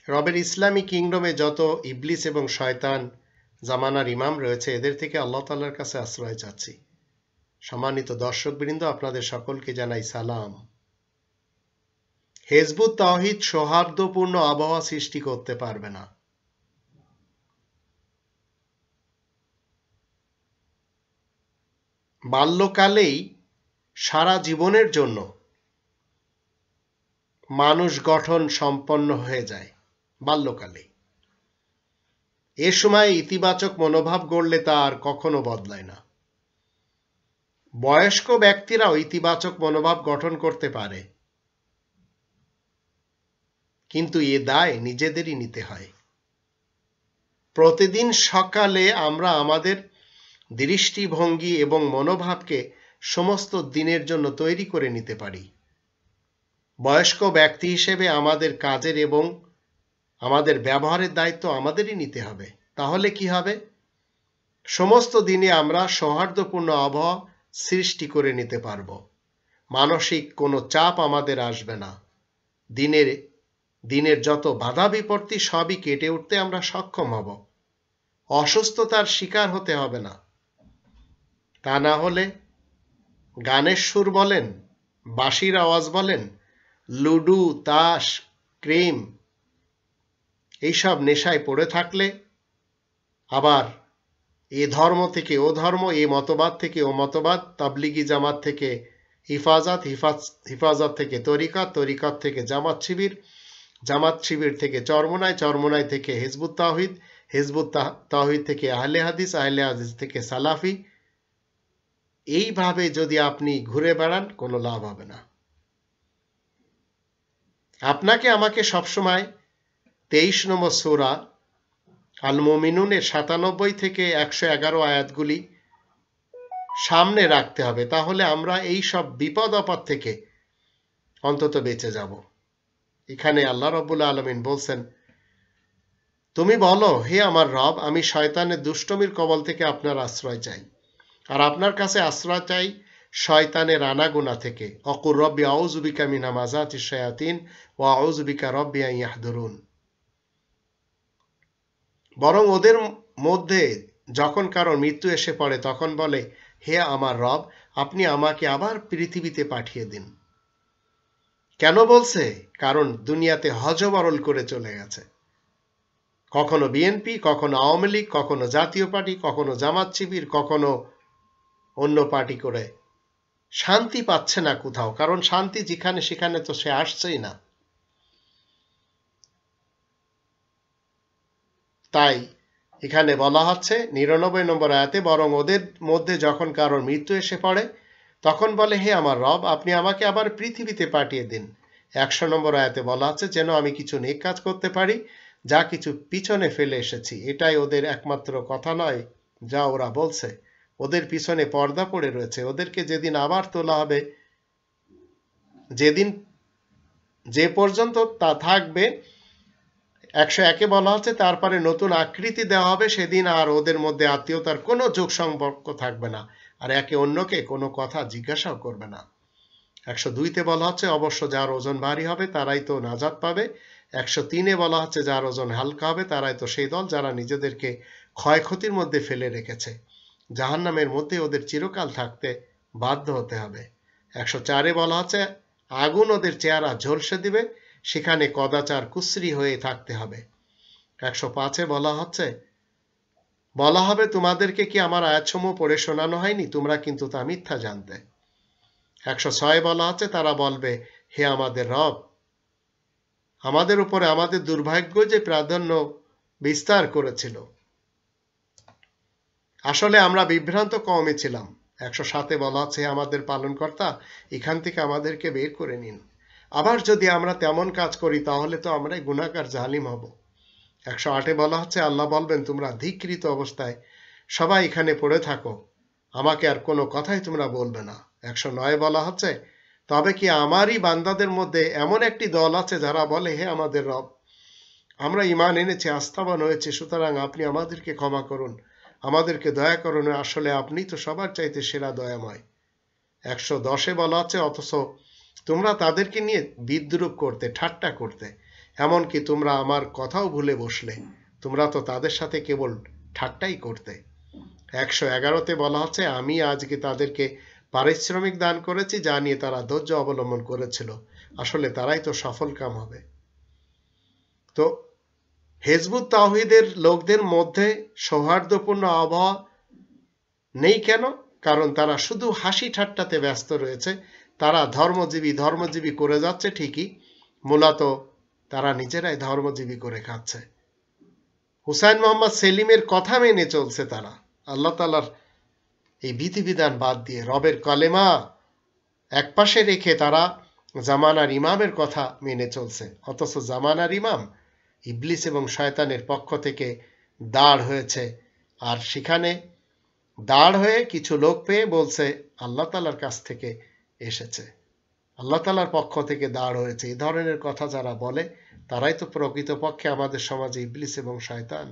রবের ইসলামী কিংডমে যত ইবলিস এবং শয়তান জামানার ইমাম রয়েছে, এদের থেকে আল্লাহ তাআলার কাছে আশ্রয় চাচ্ছি। সম্মানিত দর্শকবৃন্দ, আপনাদের সকলকে জানাই সালাম। হিজবুত তাওহীদ সৌহার্দ্যপূর্ণ আবহাওয়া সৃষ্টি করতে পারবে না। বাল্যকালেই সারা জীবনের জন্য মানুষ গঠন সম্পন্ন হয়ে যায় বাল্যকালেই। এ সময় ইতিবাচক মনোভাব গড়লে তা আর কখনো বদলায় না। বয়স্ক ব্যক্তিরাও ইতিবাচক মনোভাব গঠন করতে পারে, কিন্তু এ দায় নিজেদেরই নিতে হয়। প্রতিদিন সকালে আমরা আমাদের দৃষ্টিভঙ্গি এবং মনোভাবকে সমস্ত দিনের জন্য তৈরি করে নিতে পারি। বয়স্ক ব্যক্তি হিসেবে আমাদের কাজের এবং আমাদের ব্যবহারের দায়িত্ব আমাদেরই নিতে হবে। তাহলে কি হবে? সমস্ত দিনে আমরা সৌহার্দ্যপূর্ণ আবহাওয়া সৃষ্টি করে নিতে পারব। মানসিক কোনো চাপ আমাদের আসবে না। দিনের যত বাধা বিপত্তি সবই কেটে উঠতে আমরা সক্ষম হব। অসুস্থতার শিকার হতে হবে না। তা না হলে গানের সুর বলেন, বাঁশির আওয়াজ বলেন, লুডু, তাস, ক্রিম, এইসব নেশায় পড়ে থাকলে, আবার এ ধর্ম থেকে ও ধর্ম, এ মতবাদ থেকে ও মতবাদ, তাবলিগি জামাত থেকে হিফাজত থেকে তরিকত, তরিকত থেকে জামাত শিবির, জামাত শিবির থেকে চরমোনাই, চরমোনাই থেকে হিজবুত তাওহীদ, হিজবুত তাওহীদ থেকে আহলে হাদিস, আহলে হাদিস থেকে সালাফি, এইভাবে যদি আপনি ঘুরে বেড়ান কোনো লাভ হবে না। আপনাকে আমাকে সবসময় 23 নম্বর সূরা আল মুমিনুনের 97 থেকে 111 আয়াতগুলি সামনে রাখতে হবে। তাহলে আমরা এই সব বিপদ আপদ থেকে অন্তত বেঁচে যাব। এখানে আল্লাহ রাব্বুল আলামিন বলছেন, তুমি বলো, হে আমার রব, আমি শয়তানের দুষ্টমির কবল থেকে আপনার আশ্রয় চাই, আর আপনার কাছে আশ্রয় চাই শয়তানের আনাগোনা থেকে। অকুর রব্বি আউযু বিকা মিন হামাযাতিশ শায়াতিন ওয়া আউযু বিকা রব্বি আন ইয়াহদুরুন। বরং ওদের মধ্যে যখন কারো মৃত্যু এসে পড়ে তখন বলে, হে আমার রব, আপনি আমাকে আবার পৃথিবীতে পাঠিয়ে দিন। কেন বলছে? কারণ দুনিয়াতে হযবরল করে চলে গেছে। কখনো বিএনপি, কখনো আওয়ামী লীগ, কখনো জাতীয় পার্টি, কখনো জামাত শিবির, কখনো অন্য পার্টি করে শান্তি পাচ্ছে না কোথাও। কারণ শান্তি যেখানে সেখানে তো সে আসছেই না। তাই এখানে বলা হচ্ছে 99 নম্বর আয়াতে, বরং ওদের মধ্যে যখন কারোর মৃত্যু এসে পড়ে তখন বলে, হে আমার রব, আপনি আমাকে আবার পৃথিবীতে পাঠিয়ে দিন। 100 নম্বর আয়াতে বলা হচ্ছে, যেন আমি কিছু নেক কাজ করতে পারি, যা কিছু পিছনে ফেলে এসেছি। এটাই ওদের একমাত্র কথা নয় যা ওরা বলছে। ওদের পিছনে পর্দা পড়ে রয়েছে। ওদেরকে যেদিন আবার তোলা হবে, যেদিন যে পর্যন্ত তা থাকবে, 101-এ বলা হচ্ছে তারপরে নতুন আকৃতি দেওয়া হবে, সেদিন আর ওদের মধ্যে আত্মীয়তার কোনো যোগ সম্পর্ক থাকবে না, আর একে অন্যকে কোনো কথা জিজ্ঞাসাও করবে না। 102-তে বলা হচ্ছে, অবশ্য যার ওজন ভারী হবে তারাই তো নাজাত পাবে। 103-এ বলা হচ্ছে, যার ওজন হালকা হবে তারাই তো সেই দল যারা নিজেদেরকে ক্ষয়ক্ষতির মধ্যে ফেলে রেখেছে। জাহান্নামের মধ্যে ওদের চিরকাল থাকতে বাধ্য হতে হবে। 104-এ বলা হচ্ছে, আগুন ওদের চেহারা ঝলসে দিবে, সেখানে কদাচার কুশ্রী হয়ে থাকতে হবে। 105-এ বলা হবে, তোমাদেরকে কি আমার আয়াতসমূহ পড়ে শোনানো হয়নি? তোমরা কিন্তু তা মিথ্যা জানতে। 106-এ বলা হচ্ছে, তারা বলবে, হে আমাদের রব, আমাদের উপরে আমাদের দুর্ভাগ্য যে প্রাধান্য বিস্তার করেছিল। আসলে আমরা বিভ্রান্ত কওমে ছিলাম। 107-এ বলা হচ্ছে, হে আমাদের পালনকর্তা, এখান থেকে আমাদেরকে বের করে নিন। আবার যদি আমরা তেমন কাজ করি তাহলে তো আমরাই গুনাহগার, জালিম হব। 108-এ বলা হচ্ছে, আল্লাহ বলবেন, তোমরা ধিক্কৃত অবস্থায় সবাই এখানে পড়ে থাকো, আমাকে আর কোনো কথাই তোমরা বলবে না। 109-এ বলা হচ্ছে, তবে কি আমারই বান্দাদের মধ্যে এমন একটি দল আছে যারা বলে, হে আমাদের রব, আমরা ঈমান এনেছি, আস্থাবান হয়েছে, সুতরাং আপনি আমাদেরকে ক্ষমা করুন, আমাদেরকে দয়া করুন, আসলে আপনি তো সবার চাইতে সেরা দয়াময়। 110-এ বলা হচ্ছে, অথচ তোমরা তাদেরকে নিয়ে বিদ্রূপ করতে, ঠাট্টা করতে। এমনকি তোমরা আমার কথাও ভুলে বসলে। তোমরা তো তাদের সাথে কেবল ঠাট্টাই করতে। 111তে বলা হচ্ছে, আমি আজকে তাদেরকে পারিশ্রমিক দান করেছি যা নিয়ে তারা ধৈর্য অবলম্বন করেছিল। আসলে তারাই তো সফল কাম হবে। তো হিজবুত তাওহীদের লোকদের মধ্যে সৌহার্দ্যপূর্ণ আবহাওয়া নেই কেন? কারণ তারা শুধু হাসি ঠাট্টাতে ব্যস্ত রয়েছে। তারা ধর্মজীবী করে যাচ্ছে ঠিকই, মূলত তারা নিজেরাই ধর্মজীবী করে খাচ্ছে। হুসাইন মোহাম্মদ সেলিমের কথা মেনে চলছে তারা, আল্লাহ তাআলার এই বিধিবিধান বাদ দিয়ে রবের কালেমা একপাশে রেখে তারা জামানার ইমামের কথা মেনে চলছে। অথচ জামানার ইমাম ইবলিস এবং শয়তানের পক্ষ থেকে দাঁড় হয়েছে, আর সেখানে দাঁড় হয়ে কিছু লোক পেয়ে বলছে আল্লাহ তাআলার কাছ থেকে এসেছে, আল্লাহ তাআলার পক্ষ থেকে দাঁড় হয়েছে। এই ধরনের কথা যারা বলে তারাই তো প্রকৃতপক্ষে আমাদের সমাজে ইবলিস এবং শয়তান।